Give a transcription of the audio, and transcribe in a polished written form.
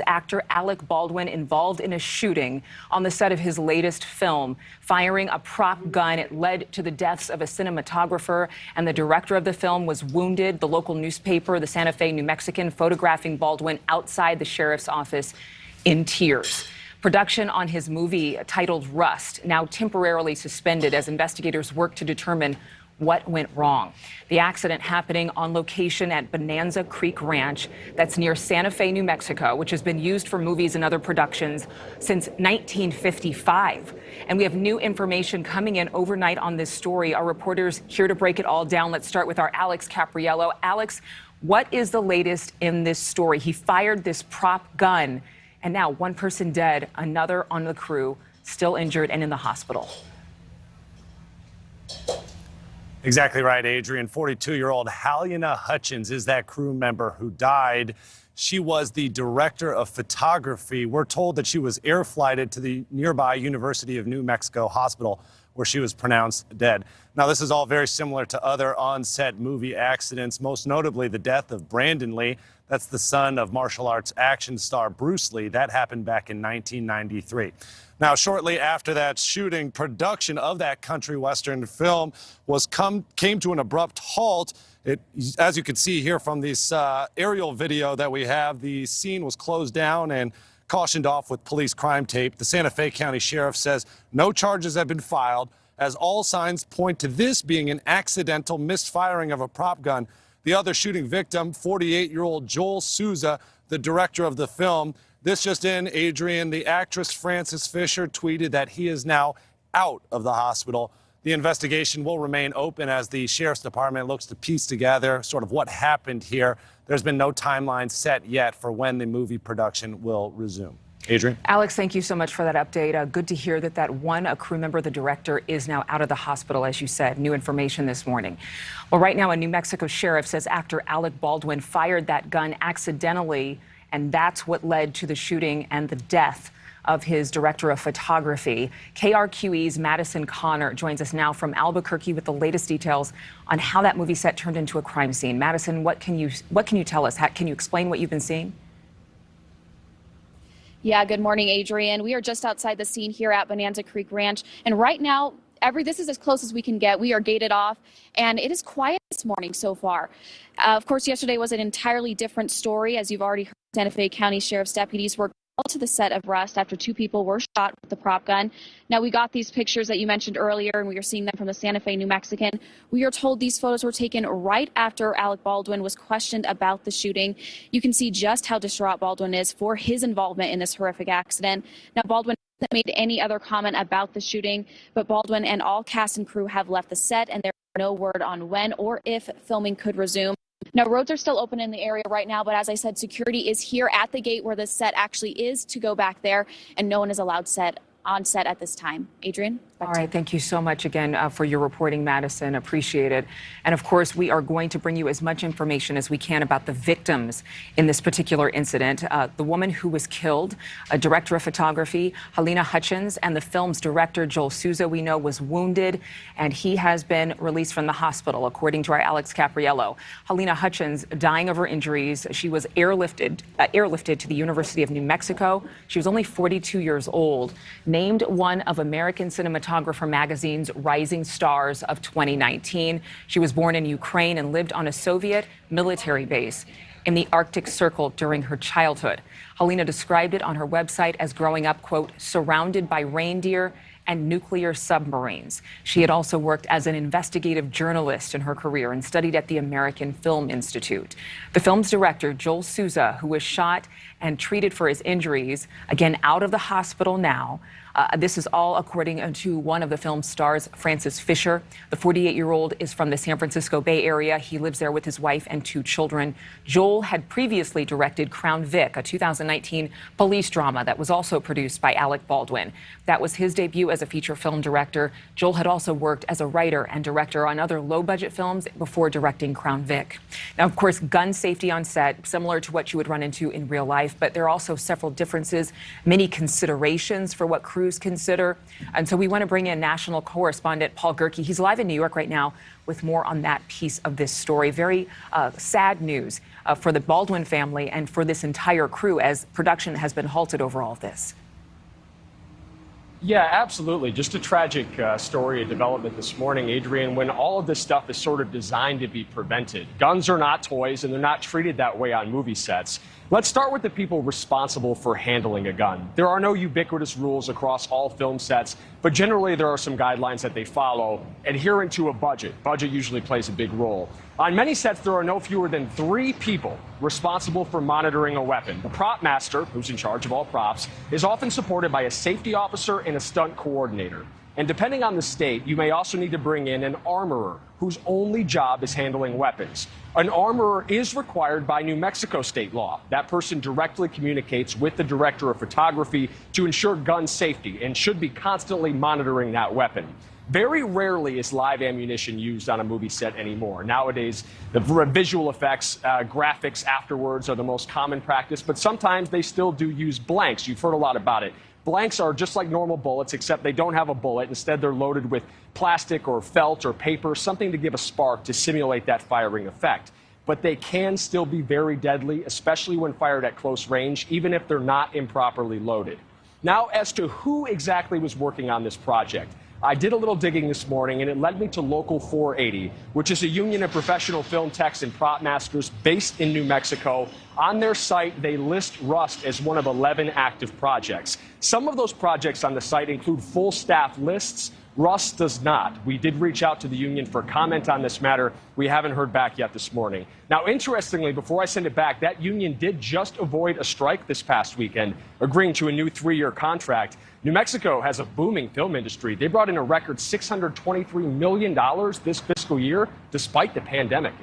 Actor Alec Baldwin involved in a shooting on the set of his latest film, firing a prop gun. It led to the deaths of a cinematographer, and the director of the film was wounded. The local newspaper, the Santa Fe New Mexican, photographing Baldwin outside the sheriff's office in tears. Production on his movie titled Rust now temporarily suspended as investigators work to determine what went wrong. The accident happening on location at Bonanza Creek Ranch, that's near Santa Fe, New Mexico, which has been used for movies and other productions since 1955. And we have new information coming in overnight on this story. Our reporters here to break it all down. Let's start with our Alex Capriello. Alex, what is the latest in this story? He fired this prop gun, and now one person dead, another on the crew still injured and in the hospital. Exactly right, Adrian. 42-year-old Halyna Hutchins is that crew member who died. She was the director of photography. We're told that she was air flighted to the nearby University of New Mexico hospital, where she was pronounced dead. Now, this is all very similar to other on-set movie accidents, most notably the death of Brandon Lee. That's the son of martial arts action star Bruce Lee. That happened back in 1993. Now, shortly after that shooting, production of that country western film came to an abrupt halt. As you can see here from this aerial video that we have, the scene was closed down and cautioned off with police crime tape. The Santa Fe County Sheriff says no charges have been filed, as all signs point to this being an accidental misfiring of a prop gun. The other shooting victim, 48-year-old Joel Souza, the director of the film. This just in, Adrian, the actress Frances Fisher tweeted that he is now out of the hospital. The investigation will remain open as the Sheriff's Department looks to piece together sort of what happened here. There's been no timeline set yet for when the movie production will resume. Adrian? Alex, thank you so much for that update. Good to hear that a crew member, the director, is now out of the hospital, as you said. New information this morning. Well, right now, a New Mexico sheriff says actor Alec Baldwin fired that gun accidentally, and that's what led to the shooting and the death of his director of photography. KRQE's Madison Connor joins us now from Albuquerque with the latest details on how that movie set turned into a crime scene. Madison, what can you tell us? Can you explain what you've been seeing? Yeah, good morning, Adrian. We are just outside the scene here at Bonanza Creek Ranch, and right now, this is as close as we can get. We are gated off, and it is quiet this morning so far. Of course, yesterday was an entirely different story. As you've already heard, Santa Fe County Sheriff's deputies were called to the set of Rust after two people were shot with the prop gun. Now, we got these pictures that you mentioned earlier, and we are seeing them from the Santa Fe New Mexican. We are told these photos were taken right after Alec Baldwin was questioned about the shooting. You can see just how distraught Baldwin is for his involvement in this horrific accident. Now, Baldwin hasn't made any other comment about the shooting, but Baldwin and all cast and crew have left the set, and there is no word on when or if filming could resume. Now, roads are still open in the area right now, but as I said, security is here at the gate where the set actually is to go back there, and no one is allowed on set at this time. Adrian? All right, thank you so much again for your reporting, Madison. Appreciate it. And of course, we are going to bring you as much information as we can about the victims in this particular incident. The woman who was killed, a director of photography, Halyna Hutchins, and the film's director, Joel Souza, we know was wounded, and he has been released from the hospital, according to our Alex Capriello. Halyna Hutchins dying of her injuries. She was airlifted to the University of New Mexico. She was only 42 years old, named one of American Cinematography Magazine's Rising Stars of 2019. She was born in Ukraine and lived on a Soviet military base in the Arctic Circle during her childhood. Halyna described it on her website as growing up, quote, surrounded by reindeer and nuclear submarines. She had also worked as an investigative journalist in her career and studied at the American Film Institute. The film's director, Joel Souza, who was shot and treated for his injuries, again out of the hospital now. This is all according to one of the film's stars, Frances Fisher. The 48-year-old is from the San Francisco Bay Area. He lives there with his wife and two children. Joel had previously directed Crown Vic, a 2019 police drama that was also produced by Alec Baldwin. That was his debut as a feature film director. Joel had also worked as a writer and director on other low-budget films before directing Crown Vic. Now, of course, gun safety on set, similar to what you would run into in real life, but there are also several differences, many considerations for what crews consider. And so we want to bring in national correspondent Paul Gerke. He's live in New York right now with more on that piece of this story. Very sad news for the Baldwin family and for this entire crew as production has been halted over all of this. Yeah, absolutely. Just a tragic story of development this morning, Adrian, when all of this stuff is sort of designed to be prevented. Guns are not toys, and they're not treated that way on movie sets. Let's start with the people responsible for handling a gun. There are no ubiquitous rules across all film sets, but generally there are some guidelines that they follow, adherent to a budget. Budget usually plays a big role. On many sets, there are no fewer than 3 people responsible for monitoring a weapon. The prop master, who's in charge of all props, is often supported by a safety officer and a stunt coordinator. And depending on the state, you may also need to bring in an armorer, whose only job is handling weapons. An armorer is required by New Mexico state law. That person directly communicates with the director of photography to ensure gun safety and should be constantly monitoring that weapon. Very rarely is live ammunition used on a movie set anymore. Nowadays, the visual effects, graphics afterwards are the most common practice, but sometimes they still do use blanks. You've heard a lot about it. Blanks are just like normal bullets, except they don't have a bullet. Instead, they're loaded with plastic or felt or paper, something to give a spark to simulate that firing effect. But they can still be very deadly, especially when fired at close range, even if they're not improperly loaded. Now, as to who exactly was working on this project, I did a little digging this morning, and it led me to Local 480, which is a union of professional film techs and prop masters based in New Mexico. On their site, they list Rust as one of 11 active projects. Some of those projects on the site include full staff lists. Rust does not. We did reach out to the union for comment on this matter. We haven't heard back yet this morning. Now, interestingly, before I send it back, that union did just avoid a strike this past weekend, agreeing to a new 3-year contract. New Mexico has a booming film industry. They brought in a record $623 million this fiscal year, despite the pandemic.